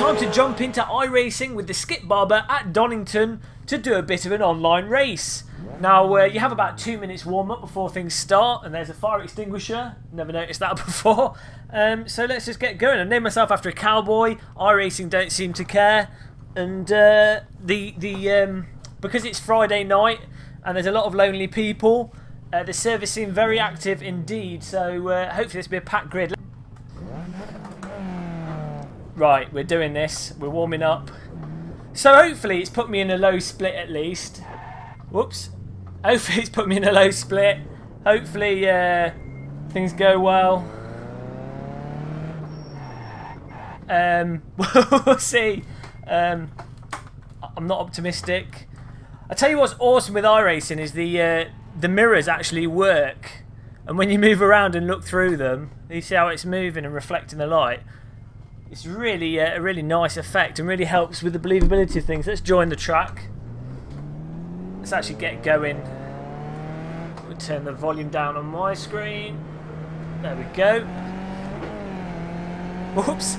time to jump into iRacing with the Skip Barber at Donington to do a bit of an online race. Now, you have about 2 minutes warm up before things start, and there's a fire extinguisher. Never noticed that before. So let's just get going. I named myself after a cowboy. iRacing don't seem to care, and because it's Friday night and there's a lot of lonely people, the service seemed very active indeed. So hopefully this will be a packed grid. Right, we're doing this. We're warming up. So hopefully it's put me in a low split at least. Whoops. Hopefully it's put me in a low split. Hopefully things go well. We'll see. I'm not optimistic. I tell you what's awesome with iRacing is the mirrors actually work. And when you move around and look through them, you see how it's moving and reflecting the light. It's really a really nice effect and really helps with the believability of things. Let's join the track. Let's actually get going. We'll turn the volume down on my screen. There we go. Whoops.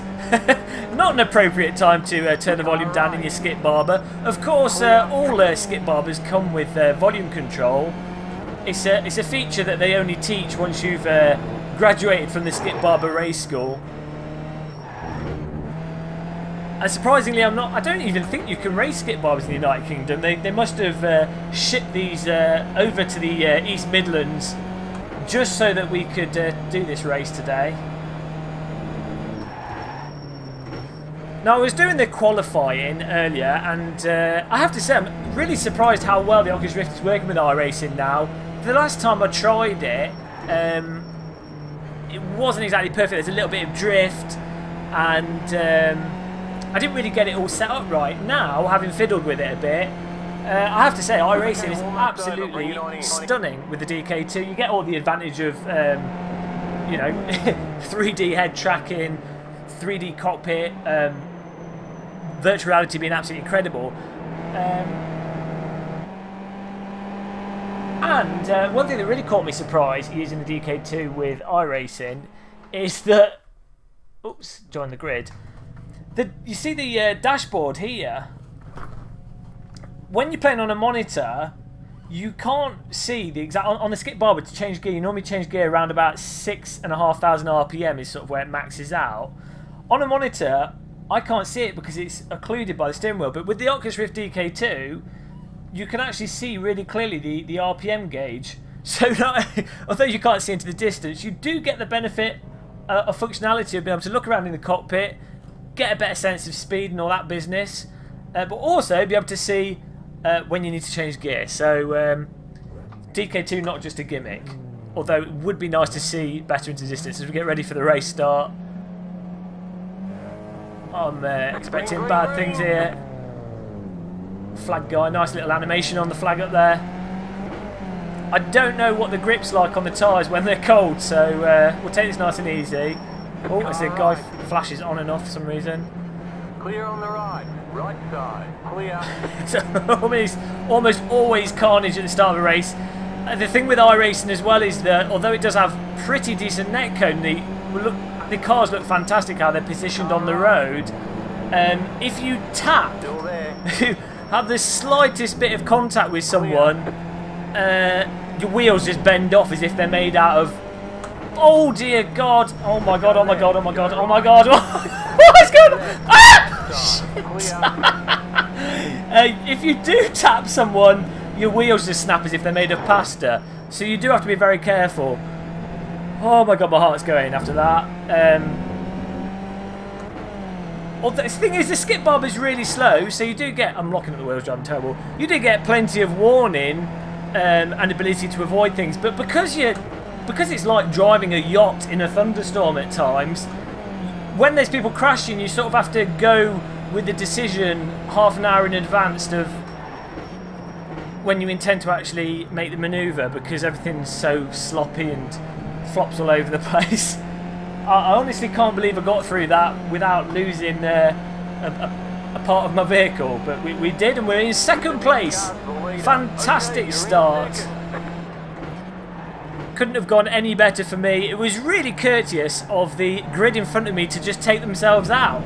Not an appropriate time to turn the volume down in your Skip Barber. Of course, all Skip Barbers come with volume control. It's a feature that they only teach once you've graduated from the Skip Barber race school. And surprisingly, I don't even think you can race Skip Barbers in the United Kingdom. They must have shipped these over to the East Midlands just so that we could do this race today. Now, I was doing the qualifying earlier, and I have to say I'm really surprised how well the Oculus Rift is working with iRacing now. The last time I tried it, it wasn't exactly perfect. There's a little bit of drift, and I didn't really get it all set up right. Now, having fiddled with it a bit, I have to say iRacing is absolutely stunning with the DK2. You get all the advantage of, you know, 3D head tracking, 3D cockpit, virtual reality being absolutely incredible. And one thing that really caught me surprised using the DK2 with iRacing is that, oops, join the grid. You see the dashboard here. When you're playing on a monitor, you can't see the exact. On the Skip Barber, to change gear, you normally change gear around about 6,500 RPM is sort of where it maxes out. On a monitor, I can't see it because it's occluded by the steering wheel. But with the Oculus Rift DK2, you can actually see really clearly the RPM gauge. So although you can't see into the distance, you do get the benefit of functionality of being able to look around in the cockpit, get a better sense of speed and all that business, but also be able to see when you need to change gear. So DK2 not just a gimmick, although it would be nice to see better into distance as we get ready for the race start. I'm expecting bad things here. Flag guy, nice little animation on the flag up there. I don't know what the grip's like on the tyres when they're cold, so we'll take this nice and easy. Oh, as the guy flashes on and off for some reason. Clear on the right side, clear. It's almost always carnage at the start of a race. The thing with iRacing as well is that although it does have pretty decent netcode, the cars look fantastic how they're positioned on the road. If you tap, have the slightest bit of contact with someone, your wheels just bend off as if they're made out of. Oh dear God! Oh my God! Oh my God! Oh my God! Oh my God! What is going on? Ah! If you do tap someone, your wheels just snap as if they're made of pasta. So you do have to be very careful. Oh my God! My heart's going after that. Well, the thing is, the Skip Barber is really slow, so you do get. I'm locking up the wheels, driving terrible. You do get plenty of warning and ability to avoid things, but because it's like driving a yacht in a thunderstorm at times, when there's people crashing, you sort of have to go with the decision half an hour in advance of when you intend to actually make the manoeuvre, because everything's so sloppy and flops all over the place. I honestly can't believe I got through that without losing a part of my vehicle, but we did, and we're in second place. Fantastic start. Couldn't have gone any better for me. It was really courteous of the grid in front of me to just take themselves out.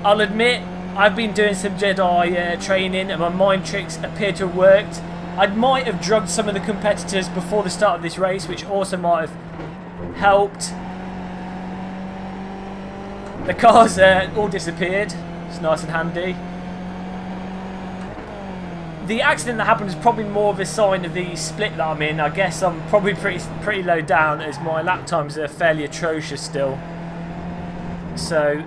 I'll admit, I've been doing some Jedi training and my mind tricks appear to have worked. I might have drugged some of the competitors before the start of this race, which also might have helped. The cars all disappeared. It's nice and handy. The accident that happened is probably more of a sign of the split that I'm in. I guess I'm probably pretty low down as my lap times are fairly atrocious still. So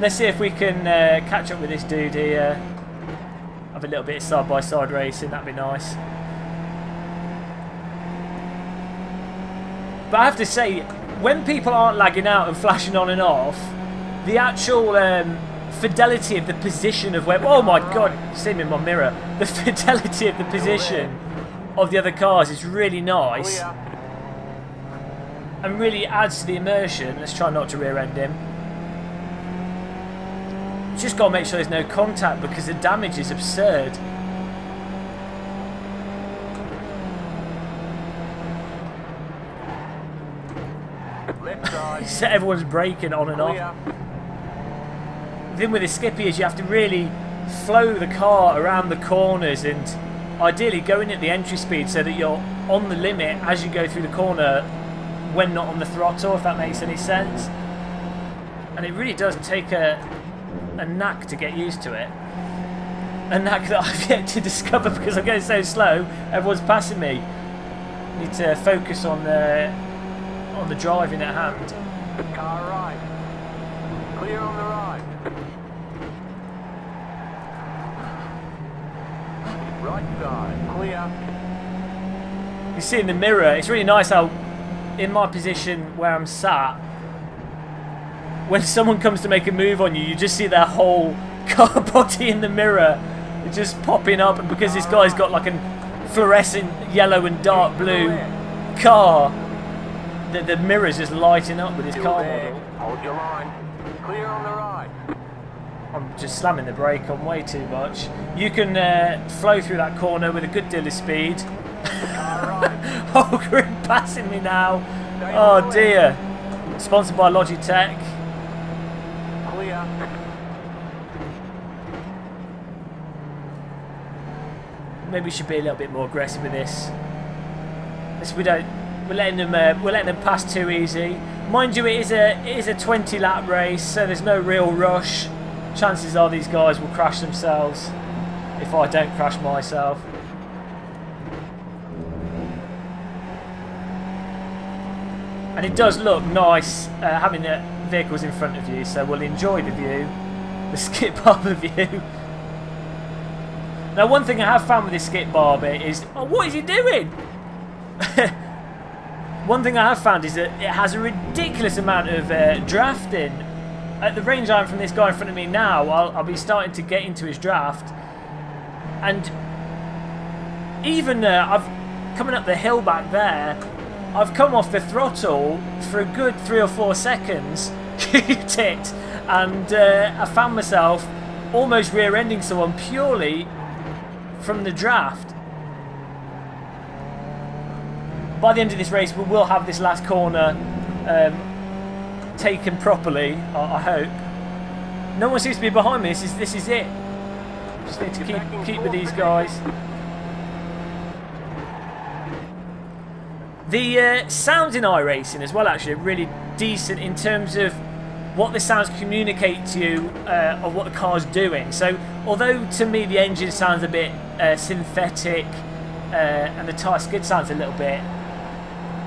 let's see if we can catch up with this dude here. Have a little bit of side-by-side racing, that'd be nice. But I have to say, when people aren't lagging out and flashing on and off, the actual fidelity of the position of where... Oh my god, you see me in my mirror. The fidelity of the position of the other cars is really nice. And really adds to the immersion. Let's try not to rear-end him. Just got to make sure there's no contact because the damage is absurd. So everyone's braking on and off. The thing with the Skippy is you have to really flow the car around the corners and ideally go in at the entry speed so that you're on the limit as you go through the corner when not on the throttle, if that makes any sense. And it really does take a knack to get used to it. A knack that I've yet to discover because I'm going so slow, everyone's passing me. Need to focus on the driving at hand. Car right. Clear on the right. Right side. Clear. You see in the mirror, it's really nice how in my position where I'm sat, when someone comes to make a move on you, you just see their whole car body in the mirror just popping up, and because this guy's got like a fluorescent yellow and dark blue car, the mirror's just lighting up with his car model. Hold your line. Clear on the right. I'm just slamming the brake on way too much. You can flow through that corner with a good deal of speed. Oh, grid passing me now. Oh dear. Sponsored by Logitech. Clear. Maybe we should be a little bit more aggressive with this. We're letting them pass too easy. Mind you, it is a 20 lap race, so there's no real rush. Chances are these guys will crash themselves if I don't crash myself. And it does look nice having the vehicles in front of you, so we'll enjoy the view, the skip barber view. Now, one thing I have found with this skip barber is, oh, what is he doing? One thing I have found is that it has a ridiculous amount of drafting. At the range I'm from this guy in front of me now, I'll be starting to get into his draft. And even I've coming up the hill back there, I've come off the throttle for a good 3 or 4 seconds, kicked it, and I found myself almost rear-ending someone purely from the draft. By the end of this race, we will have this last corner taken properly, I hope. No one seems to be behind me. This is it. Just need to keep with these guys. The sounds in iRacing as well, actually, are really decent in terms of what the sounds communicate to you of what the car's doing. So, although to me the engine sounds a bit synthetic and the tyre skid sounds a little bit,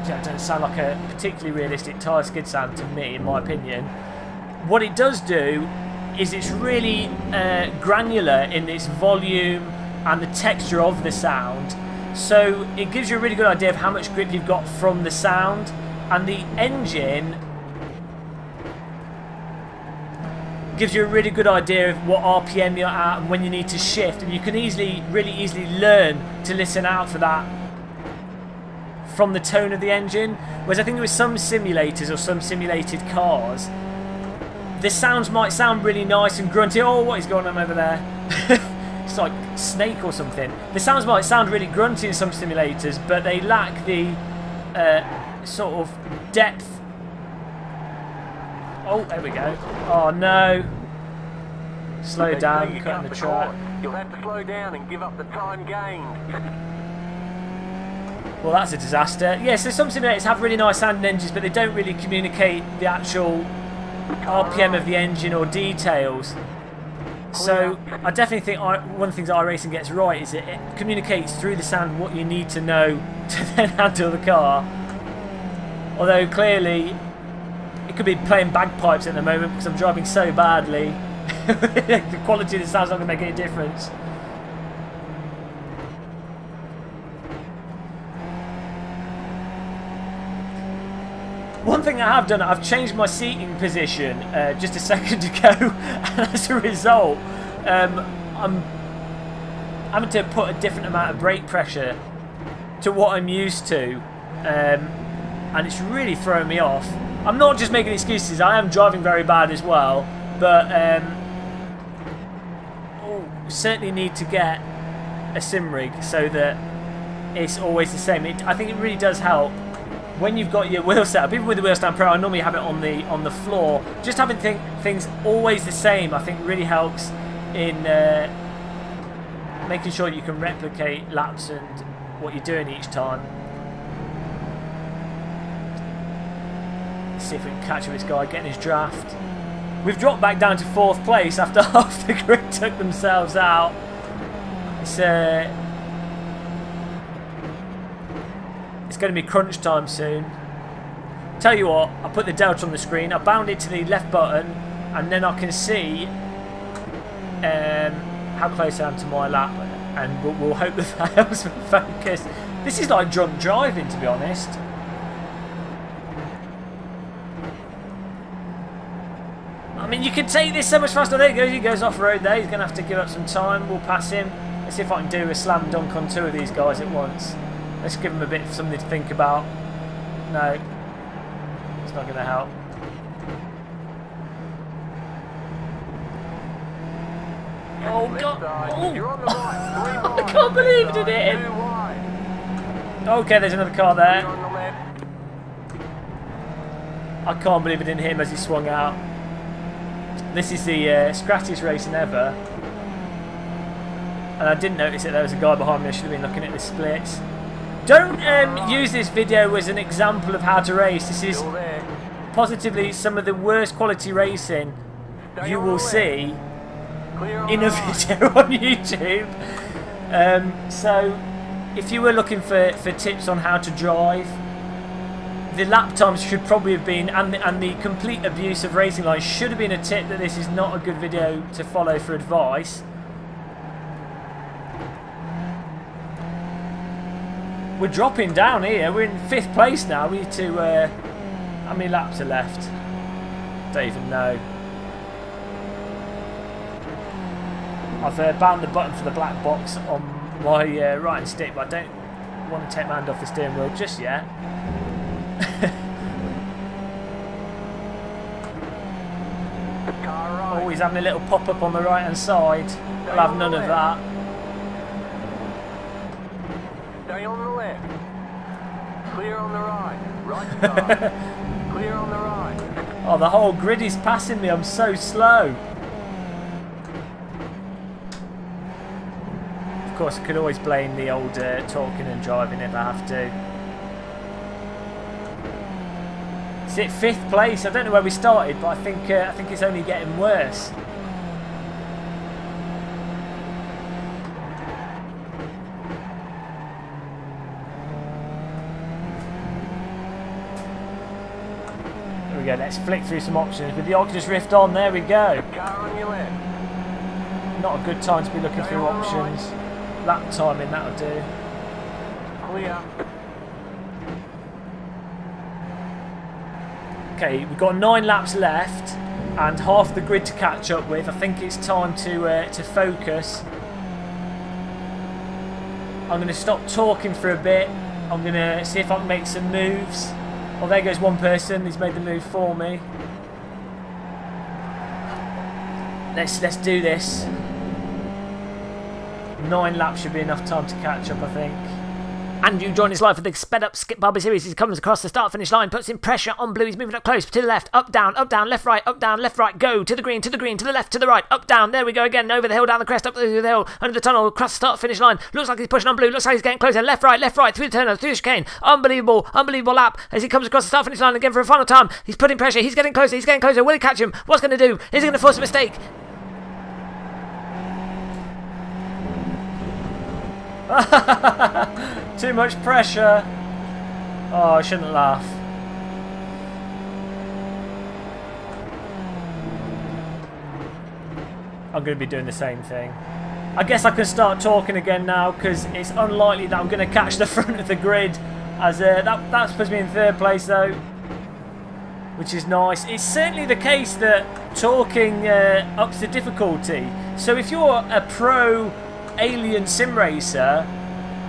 it doesn't sound like a particularly realistic tyre skid sound to me, in my opinion. What it does do is it's really granular in its volume and the texture of the sound. So it gives you a really good idea of how much grip you've got from the sound, and the engine gives you a really good idea of what RPM you're at and when you need to shift, and you can really easily learn to listen out for that from the tone of the engine. Whereas I think with some simulators or some simulated cars, the sounds might sound really nice and grunty. Oh, what is going on over there? It's like Snake or something. The sounds might sound really grunty in some simulators, but they lack the sort of depth. Oh, there we go. Oh no. Slow down, cutting the track. You'll have to slow down and give up the time gained. Well, that's a disaster. Yes, so some simulators have really nice sounding engines, but they don't really communicate the actual RPM of the engine or details. So I definitely think one of the things iRacing gets right is it communicates through the sound what you need to know to then handle the car. Although clearly it could be playing bagpipes at the moment because I'm driving so badly. The quality of the sound's not going to make any difference. One thing I have done, I've changed my seating position just a second ago, and as a result, I'm having to put a different amount of brake pressure to what I'm used to, and it's really throwing me off. I'm not just making excuses, I am driving very bad as well, but certainly need to get a sim rig so that it's always the same. I think it really does help when you've got your wheel setup. Even with the Wheel Stand Pro, I normally have it on the floor. Just having things always the same, I think, really helps in making sure you can replicate laps and what you're doing each time. Let's see if we can catch up with this guy getting his draft. We've dropped back down to 4th place after half the grid took themselves out. It's going to be crunch time soon. Tell you what, I put the delta on the screen, I bound it to the left button, and then I can see how close I am to my lap, and we'll hope that that helps me focus. This is like drunk driving, to be honest. I mean, you can take this so much faster. There he goes. He goes off-road there. He's going to have to give up some time. We'll pass him. Let's see if I can do a slam dunk on 2 of these guys at once. Let's give him a bit of something to think about. No. It's not going to help. Oh, God. Oh. I can't believe it hit him. Okay, there's another car there. I can't believe it didn't hit him as he swung out. This is the scratchiest racing ever, and I didn't notice that there was a guy behind me. I should have been looking at the splits. Don't use this video as an example of how to race. This is positively some of the worst quality racing you will see in a video on YouTube. So if you were looking for tips on how to drive, the lap times should probably have been, and the complete abuse of racing lines should have been a tip that this is not a good video to follow for advice. We're dropping down here. We're in 5th place now. We need to... how many laps are left? Don't even know. I've bound the button for the black box on my right hand stick, but I don't want to take my hand off the steering wheel just yet. Oh, he's having a little pop-up on the right hand side. We'll have none of that. Stay on the left. Clear on the right. Right side. Clear on the right. Oh, the whole grid is passing me. I'm so slow. Of course, I could always blame the old talking and driving if I have to. Is it 5th place? I don't know where we started, but I think it's only getting worse. There we go. Let's flick through some options with the Oculus Rift on. There we go. Car on your left. Not a good time to be looking through options. Lap timing, that'll do. Clear. Okay, we've got 9 laps left and half the grid to catch up with. I think it's time to focus. I'm going to stop talking for a bit. I'm going to see if I can make some moves. Oh, there goes one person. He's made the move for me. Let's do this. 9 laps should be enough time to catch up, I think. And you join us live for the sped up Skip Barber series. He comes across the start finish line, puts in pressure on blue. He's moving up close to the left, up, down, left, right, up, down, left, right, go to the green, to the left, to the right, up, down. There we go again, over the hill, down the crest, up the hill, under the tunnel, across the start finish line. Looks like he's pushing on blue, looks like he's getting closer. Left, right, through the turner, through the chicane. Unbelievable lap as he comes across the start finish line again for a final time. He's putting pressure, he's getting closer. Will he catch him? What's going to do? Is he going to force a mistake? Too much pressure. Oh, I shouldn't laugh. I'm going to be doing the same thing. I guess I can start talking again now because it's unlikely that I'm going to catch the front of the grid. As that's supposed to be in third place though, which is nice. It's certainly the case that talking ups the difficulty. So if you're a pro alien sim racer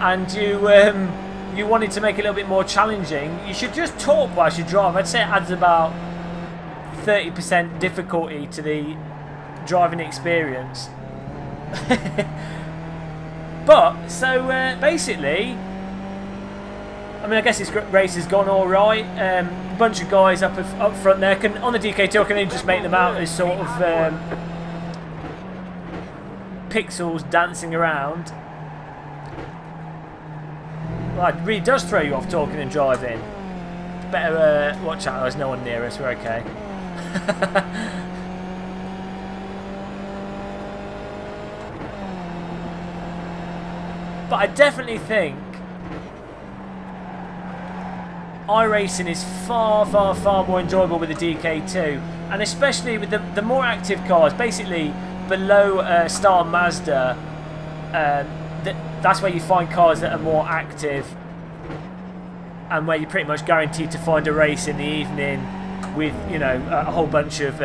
and you wanted to make it a little bit more challenging, you should just talk whilst you drive. I'd say it adds about 30% difficulty to the driving experience. But so basically, I mean, I guess this race has gone all right. A bunch of guys up front there can on the DK2. I can just make them out as sort of pixels dancing around. Well, it really does throw you off talking and driving. Better watch out. There's no one near us. We're okay. But I definitely think iRacing is far more enjoyable with the DK2, and especially with the more active cars, basically below Star Mazda. That's where you find cars that are more active and where you're pretty much guaranteed to find a race in the evening with, you know, a whole bunch of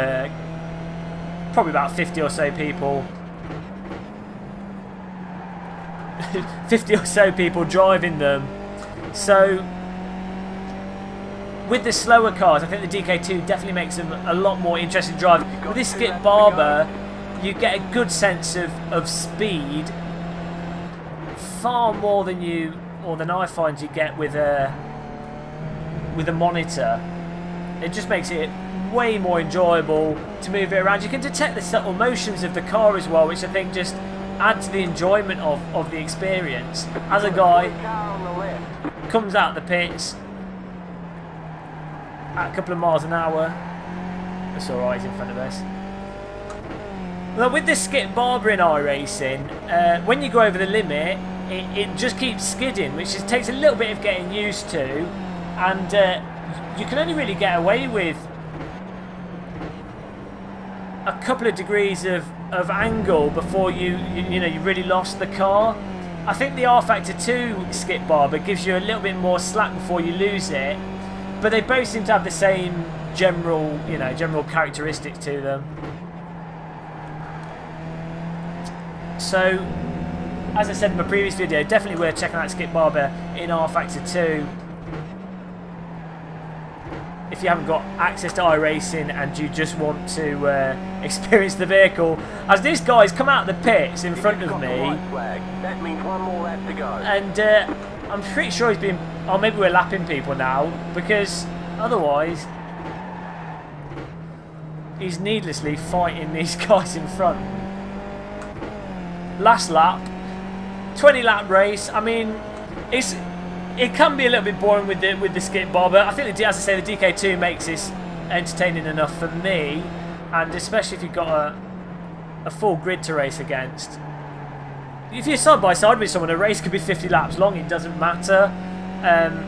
probably about 50 or so people 50 or so people driving them. So with the slower cars, I think the DK2 definitely makes them a lot more interesting to drive. With this Skip Barber, you get a good sense of speed, far more than than I find you get with a monitor. It just makes it way more enjoyable to move it around. You can detect the subtle motions of the car as well, which I think just add to the enjoyment of the experience. As a guy comes out the pits at a couple of miles an hour, that's alright, he's in front of us. Well, with the Skip Barber in iRacing, when you go over the limit, it just keeps skidding, which takes a little bit of getting used to, and you can only really get away with a couple of degrees of angle before you really lost the car. I think the R Factor 2 Skip Barber gives you a little bit more slack before you lose it, but they both seem to have the same general characteristics to them. So, as I said in my previous video, definitely worth checking out Skip Barber in R Factor 2 if you haven't got access to iRacing and you just want to experience the vehicle. As this guy's come out of the pits in front of me, that means one more lap to go. And I'm pretty sure he's been, or maybe we're lapping people now, because otherwise he's needlessly fighting these guys in front. Last lap, 20 lap race. I mean, it can be a little bit boring with the Skip Barber. I think, as I say, the DK2 makes this entertaining enough for me, and especially if you've got a full grid to race against. If you're side by side with someone, a race could be 50 laps long. It doesn't matter. And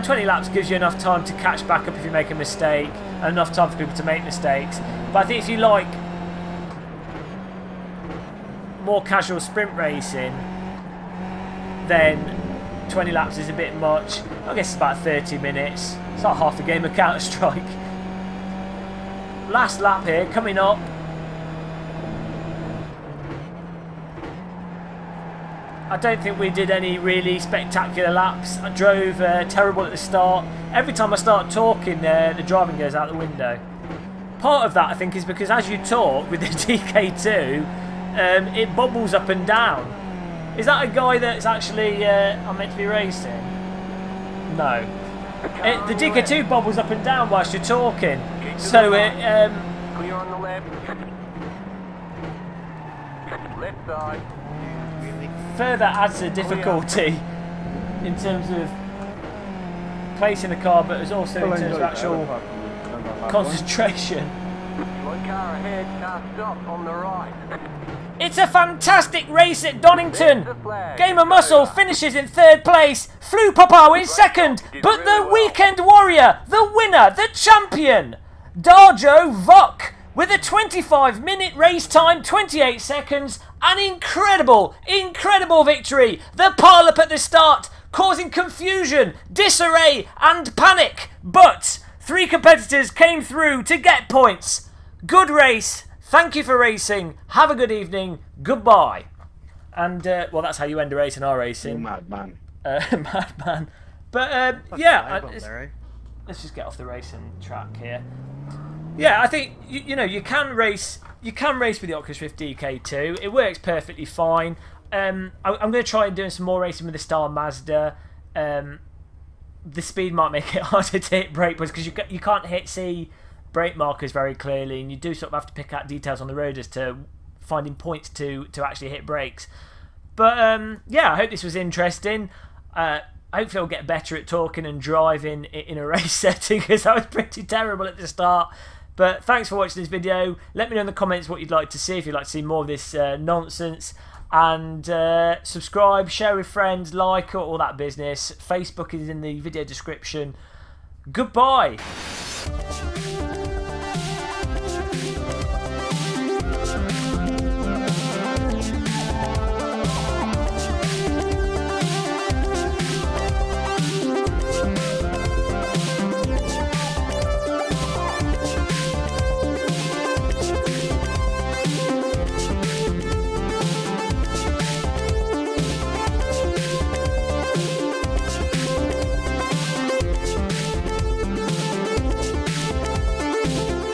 20 laps gives you enough time to catch back up if you make a mistake, and enough time for people to make mistakes. But I think if you like more casual sprint racing, then 20 laps is a bit much. I guess it's about 30 minutes. It's like half the game of Counter-Strike. Last lap here, coming up. I don't think we did any really spectacular laps. I drove terrible at the start. Every time I start talking, the driving goes out the window. Part of that, I think, is because as you talk with the DK2, it bubbles up and down. Is that a guy that's actually I'm meant to be racing? No. The digger too bobbles up and down whilst you're talking. So it... Clear on the left. Left side. further adds to difficulty in terms of placing the car, but as also in terms of actual concentration. One car ahead, car stop on the right. It's a fantastic race at Donington. Game of Muscle finishes in third place. Flew Popo in second. But the Weekend Warrior, the winner, the champion, Darjo Vuk, with a 25-minute race time, 28 seconds, an incredible, incredible victory. The pile-up at the start, causing confusion, disarray and panic. But 3 competitors came through to get points. Good race. Thank you for racing. Have a good evening. Goodbye. And, well, that's how you end a race in iRacing. You madman. Madman. But, yeah. Let's just get off the racing track here. Yeah, I think, you know, you can race with the Oculus Rift DK2. It works perfectly fine. I'm going to try and do some more racing with the Star Mazda. The speed might make it harder to hit brake because you can't see brake markers very clearly, and you do sort of have to pick out details on the road as to finding points to actually hit brakes. But yeah, I hope this was interesting. Hopefully I'll get better at talking and driving in a race setting, because I was pretty terrible at the start. But thanks for watching this video. Let me know in the comments what you'd like to see, if you'd like to see more of this nonsense. And subscribe, share with friends, like, all that business. Facebook is in the video description. Goodbye.